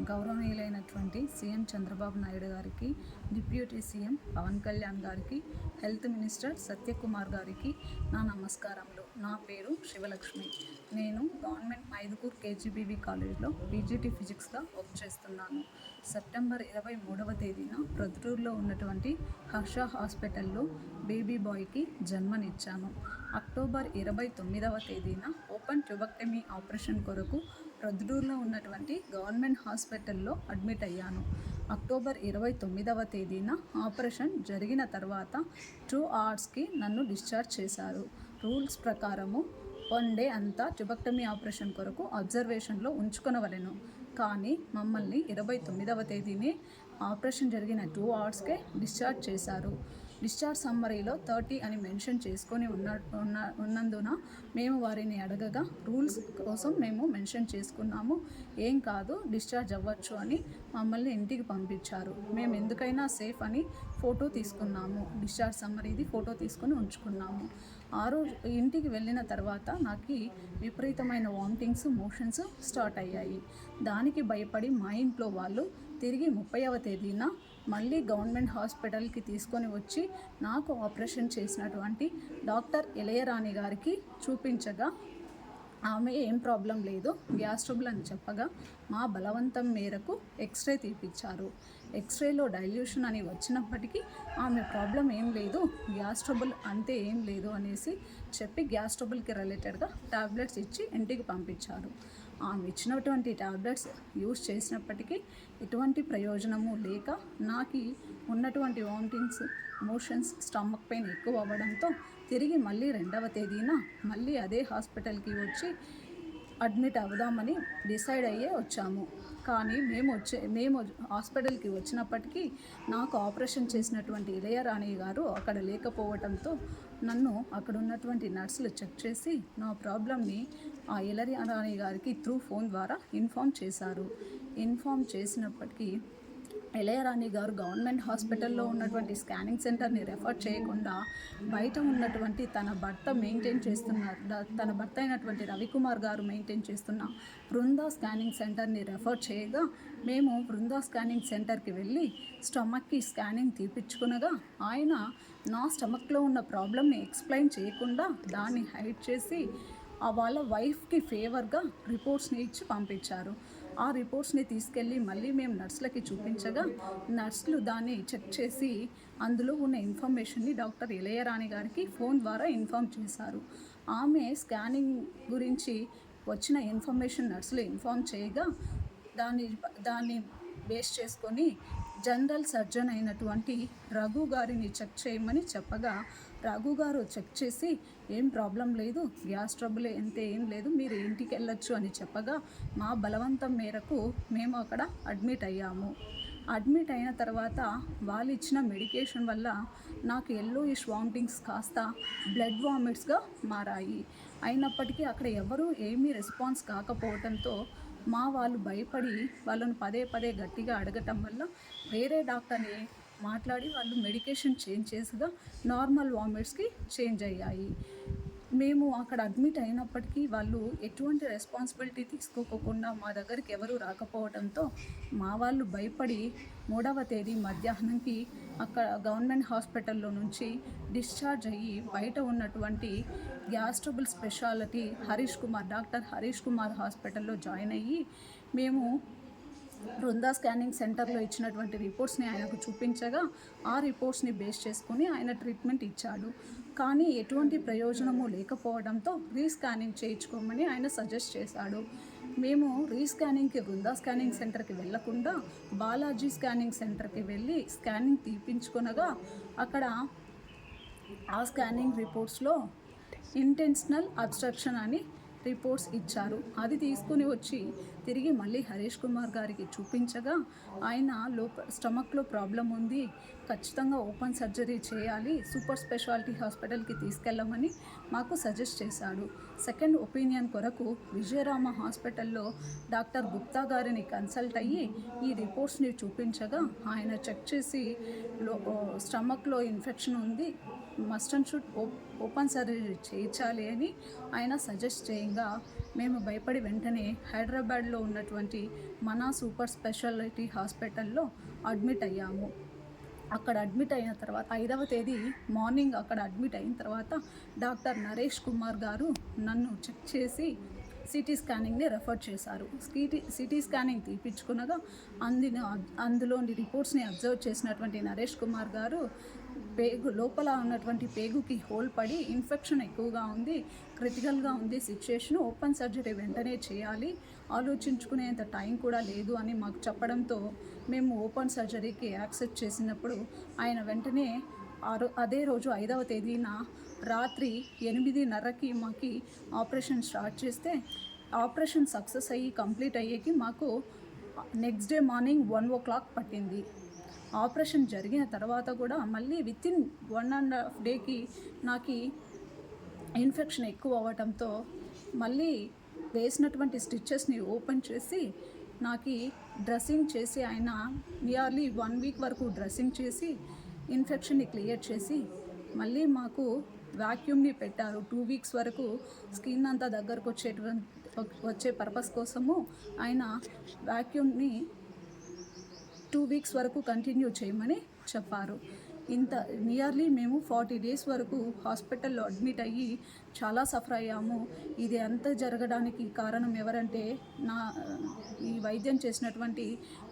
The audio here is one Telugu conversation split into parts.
గౌరవనీయులైనటువంటి సీఎం చంద్రబాబు నాయుడు గారికి, డిప్యూటీ సీఎం పవన్ కళ్యాణ్ గారికి, హెల్త్ మినిస్టర్ సత్యకుమార్ గారికి నా నమస్కారములు. నా పేరు శివలక్ష్మి. నేను గవర్నమెంట్ మైదుకూర్ కేజీబీవీ కాలేజ్లో పీజీటీ ఫిజిక్స్గా వర్క్ చేస్తున్నాను. సెప్టెంబర్ 23వ తేదీన ప్రొద్దుటూరులో ఉన్నటువంటి హర్ష హాస్పిటల్లో బేబీ బాయ్కి జన్మనిచ్చాను. అక్టోబర్ 29వ తేదీన ఓపెన్ ట్యూబెక్టమీ ఆపరేషన్ కొరకు ప్రొద్దుటూరులో ఉన్నటువంటి గవర్నమెంట్ హాస్పిటల్లో అడ్మిట్ అయ్యాను. అక్టోబర్ 29వ తేదీన ఆపరేషన్ జరిగిన తర్వాత 2 అవర్స్కి నన్ను డిశ్చార్జ్ చేశారు. రూల్స్ ప్రకారము 1 డే అంతా ట్యూబెక్టమీ ఆపరేషన్ కొరకు అబ్జర్వేషన్లో ఉంచుకొనవలెను. కానీ మమ్మల్ని 29వ తేదీనే ఆపరేషన్ జరిగిన 2 అవర్స్కే డిశ్చార్జ్ చేశారు. డిశ్చార్జ్ సమ్మరీలో 30 అని మెన్షన్ చేసుకొని ఉన్నందున మేము వారిని అడగగా రూల్స్ కోసం మేము మెన్షన్ చేసుకున్నాము, ఏం కాదు డిశ్చార్జ్ అవ్వచ్చు అని మమ్మల్ని ఇంటికి పంపించారు. మేము ఎందుకైనా సేఫ్ అని ఫోటో తీసుకున్నాము. డిశ్చార్జ్ సమ్మరీది ఫోటో తీసుకొని ఉంచుకున్నాము. ఆ రోజు ఇంటికి వెళ్ళిన తర్వాత నాకు విపరీతమైన వామిటింగ్స్, మోషన్స్ స్టార్ట్ అయ్యాయి. దానికి భయపడి మా ఇంట్లో వాళ్ళు తిరిగి 30వ తేదీన మళ్ళీ గవర్నమెంట్ హాస్పిటల్కి తీసుకొని వచ్చి నాకు ఆపరేషన్ చేసినటువంటి డాక్టర్ ఇళయరాణి గారికి చూపించగా ఆమె ఏం ప్రాబ్లం లేదు, గ్యాస్ ట్రబుల్ అని చెప్పగా మా బలవంతం మేరకు ఎక్స్రే తీపిచ్చారు. ఎక్స్రేలో డైల్యూషన్ అని వచ్చినప్పటికీ ఆమె ప్రాబ్లం ఏం లేదు, గ్యాస్ ట్రబుల్ అంతే ఏం లేదు అనేసి చెప్పి గ్యాస్ ట్రబుల్కి రిలేటెడ్గా టాబ్లెట్స్ ఇచ్చి ఇంటికి పంపించారు. ఆమె ఇచ్చినటువంటి టాబ్లెట్స్ యూజ్ చేసినప్పటికీ ఎటువంటి ప్రయోజనము లేక నాకు ఉన్నటువంటి వామిటింగ్స్, మోషన్స్, స్టమక్ పెయిన్ ఎక్కువ అవ్వడంతో తిరిగి మళ్ళీ 2వ తేదీన మళ్ళీ అదే హాస్పిటల్కి వచ్చి అడ్మిట్ అవుదామని డిసైడ్ అయ్యే వచ్చాము. కానీ మేము హాస్పిటల్కి వచ్చినప్పటికీ నాకు ఆపరేషన్ చేసినటువంటి ఇళయరాణి గారు అక్కడ లేకపోవడంతో నన్ను అక్కడ ఉన్నటువంటి నర్సులు చెక్ చేసి నా ప్రాబ్లమ్ని ఆ ఇళయరాణి గారికి త్రూ ఫోన్ ద్వారా ఇన్ఫామ్ చేశారు. ఇన్ఫామ్ చేసినప్పటికీ ఇళయరాణి గారు గవర్నమెంట్ హాస్పిటల్లో ఉన్నటువంటి స్కానింగ్ సెంటర్ని రెఫర్ చేయకుండా బయట ఉన్నటువంటి తన భర్త అయినటువంటి రవికుమార్ గారు మెయింటైన్ చేస్తున్న బృందా స్కానింగ్ సెంటర్ని రెఫర్ చేయగా మేము బృందా స్కానింగ్ సెంటర్కి వెళ్ళి స్టమక్కి స్కానింగ్ తీపించుకునగా ఆయన నా స్టమక్లో ఉన్న ప్రాబ్లమ్ని ఎక్స్ప్లెయిన్ చేయకుండా దాన్ని హైడ్ చేసి వాళ్ళ వైఫ్కి ఫేవర్గా రిపోర్ట్స్ని ఇచ్చి పంపించారు. ఆ రిపోర్ట్స్ని తీసుకెళ్ళి మళ్ళీ మేము నర్సులకి చూపించగా నర్సులు దాన్ని చెక్ చేసి అందులో ఉన్న ఇన్ఫర్మేషన్ని డాక్టర్ ఇళయరాణి గారికి ఫోన్ ద్వారా ఇన్ఫామ్ చేశారు. ఆమె స్కానింగ్ గురించి వచ్చిన ఇన్ఫర్మేషన్ నర్సులు ఇన్ఫామ్ చేయగా దాన్ని బేస్ చేసుకొని జనరల్ సర్జన్ అయినటువంటి రఘు గారిని చెక్ చేయమని చెప్పగా రఘు గారు చెక్ చేసి ఏం ప్రాబ్లం లేదు, గ్యాస్ ట్రబుల్ ఏం లేదు, మీరు ఇంటికి వెళ్ళొచ్చు అని చెప్పగా మా బలవంతం మేరకు మేము అక్కడ అడ్మిట్ అయ్యాము. అడ్మిట్ అయిన తర్వాత వాళ్ళు ఇచ్చిన మెడికేషన్ వల్ల నాకు యెల్లోయిష్ వామిటింగ్స్ కాస్త బ్లడ్ వామిట్స్గా మారాయి. అయినప్పటికీ అక్కడ ఎవరూ ఏమీ రెస్పాన్స్ కాకపోవడంతో మా వాళ్ళు భయపడి వాళ్ళను పదే పదే గట్టిగా అడగటం వల్ల వేరే డాక్టర్ని మాట్లాడి వాళ్ళు మెడికేషన్ చేంజ్ చేసిగా నార్మల్ వామిట్స్కి చేంజ్ అయ్యాయి. మేము అక్కడ అడ్మిట్ అయినప్పటికీ వాళ్ళు ఎటువంటి రెస్పాన్సిబిలిటీ తీసుకోకుండా మా దగ్గరికి ఎవరు రాకపోవడంతో మా వాళ్ళు భయపడి 3వ తేదీ మధ్యాహ్నంకి అక్కడ గవర్నమెంట్ హాస్పిటల్లో నుంచి డిశ్చార్జ్ అయ్యి బయట ఉన్నటువంటి gas trouble speciality doctor Harish Kumar హాస్పిటల్లో జాయిన్ అయ్యి మేము బృందా స్కానింగ్ సెంటర్లో ఇచ్చినటువంటి రిపోర్ట్స్ని ఆయనకు చూపించగా ఆ రిపోర్ట్స్ని బేస్ చేసుకుని ఆయన ట్రీట్మెంట్ ఇచ్చాడు. కానీ ఎటువంటి ప్రయోజనము లేకపోవడంతో రీస్కానింగ్ చేయించుకోమని ఆయన సజెస్ట్ చేశాడు. మేము రీస్కానింగ్కి బృందా స్కానింగ్ సెంటర్కి వెళ్లకుండా బాలాజీ స్కానింగ్ సెంటర్కి వెళ్ళి స్కానింగ్ తీపించుకొనగా అక్కడ ఆ స్కానింగ్ రిపోర్ట్స్లో ఇంటెన్షనల్ అబ్స్ట్రక్షన్ అని రిపోర్ట్స్ ఇచ్చారు. అది తీసుకుని వచ్చి తిరిగి మళ్ళీ హరీష్ కుమార్ గారికి చూపించగా ఆయన స్టమక్లో ప్రాబ్లం ఉంది, ఖచ్చితంగా ఓపెన్ సర్జరీ చేయాలి, సూపర్ స్పెషాలిటీ హాస్పిటల్కి తీసుకెళ్ళమని మాకు సజెస్ట్ చేశాడు. సెకండ్ ఒపీనియన్ కొరకు విజయరామ హాస్పిటల్లో డాక్టర్ గుప్తా గారిని కన్సల్ట్ అయ్యి ఈ రిపోర్ట్స్ని చూపించగా ఆయన చెక్ చేసి స్టమక్లో ఇన్ఫెక్షన్ ఉంది, must and should open surgery చేయించాలి అని ఆయన సజెస్ట్ చేయగా మేము భయపడి వెంటనే హైదరాబాద్లో ఉన్నటువంటి మనా సూపర్ స్పెషాలిటీ హాస్పిటల్లో అడ్మిట్ అయ్యాము. అక్కడ అడ్మిట్ అయిన తర్వాత 5వ తేదీ మార్నింగ్ అక్కడ అడ్మిట్ అయిన తర్వాత డాక్టర్ నరేష్ కుమార్ గారు నన్ను చెక్ చేసి సిటీ స్కానింగ్ని రెఫర్ చేశారు. సిటీ స్కానింగ్ తీపించుకునగా అందులోని రిపోర్ట్స్ని అబ్జర్వ్ చేసినటువంటి నరేష్ కుమార్ గారు పేగు లోపల ఉన్నటువంటి పేగుకి హోల్ పడి ఇన్ఫెక్షన్ ఎక్కువగా ఉంది, క్రిటికల్గా ఉంది సిచ్యుయేషన్, ఓపెన్ సర్జరీ వెంటనే చేయాలి, ఆలోచించుకునేంత టైం కూడా లేదు అని మాకు చెప్పడంతో మేము ఓపెన్ సర్జరీకి యాక్సెప్ట్ చేసినప్పుడు ఆయన వెంటనే అదే రోజు 5వ తేదీన రాత్రి 8:30కి మాకు ఆపరేషన్ స్టార్ట్ చేస్తే ఆపరేషన్ సక్సెస్ అయ్యి కంప్లీట్ అయ్యేకి మాకు నెక్స్ట్ డే మార్నింగ్ 1 o'clock పట్టింది. ఆపరేషన్ జరిగిన తర్వాత కూడా మళ్ళీ వితిన్ 1.5 డేకి నాకు ఇన్ఫెక్షన్ ఎక్కువ అవ్వటంతో మళ్ళీ వేసినటువంటి స్టిచ్చెస్ని ఓపెన్ చేసి నాకు డ్రెస్సింగ్ చేసి ఆయన నియర్లీ 1 వీక్ వరకు డ్రెస్సింగ్ చేసి ఇన్ఫెక్షన్ని క్లియర్ చేసి మళ్ళీ మాకు వాక్యూమ్ని పెట్టారు. 2 వీక్స్ వరకు స్కిన్ అంతా దగ్గరకు వచ్చే పర్పస్ కోసము ఆయన వాక్యూమ్ని 2 వీక్స్ వరకు కంటిన్యూ చేయమని చెప్పారు. ఇంత నియర్లీ మేము 40 డేస్ వరకు హాస్పిటల్లో అడ్మిట్ అయ్యి చాలా సఫర్ అయ్యాము. ఇది అంతా జరగడానికి కారణం ఎవరంటే ఈ వైద్యం చేసినటువంటి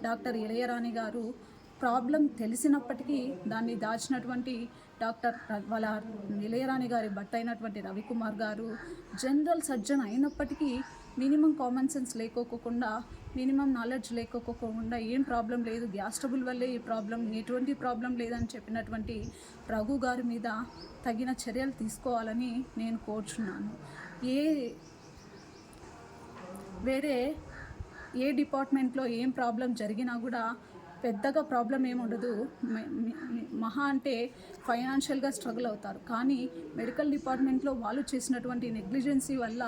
డాక్టర్ ఇళయరాణి గారు. ప్రాబ్లం తెలిసినప్పటికీ దాన్ని దాచినటువంటి డాక్టర్ వాళ్ళ ఇళయరాణి గారి భర్త అయినటువంటి రవికుమార్ గారు. జనరల్ సర్జన్ అయినప్పటికీ మినిమం కామన్ సెన్స్ లేకోకుండా, మినిమం నాలెడ్జ్ లేకోకుండా ఏం ప్రాబ్లం లేదు, గ్యాస్ ట్రబుల్ వల్లే ఈ ప్రాబ్లం, ఎటువంటి ప్రాబ్లం లేదని చెప్పినటువంటి రఘు గారి మీద తగిన చర్యలు తీసుకోవాలని నేను కోరుచున్నాను. వేరే ఏ డిపార్ట్మెంట్లో ఏం ప్రాబ్లం జరిగినా కూడా పెద్దగా ప్రాబ్లం ఏముండదు. మహా అంటే ఫైనాన్షియల్గా స్ట్రగుల్ అవుతారు. కానీ మెడికల్ డిపార్ట్మెంట్లో వాళ్ళు చేసినటువంటి నెగ్లిజెన్సీ వల్ల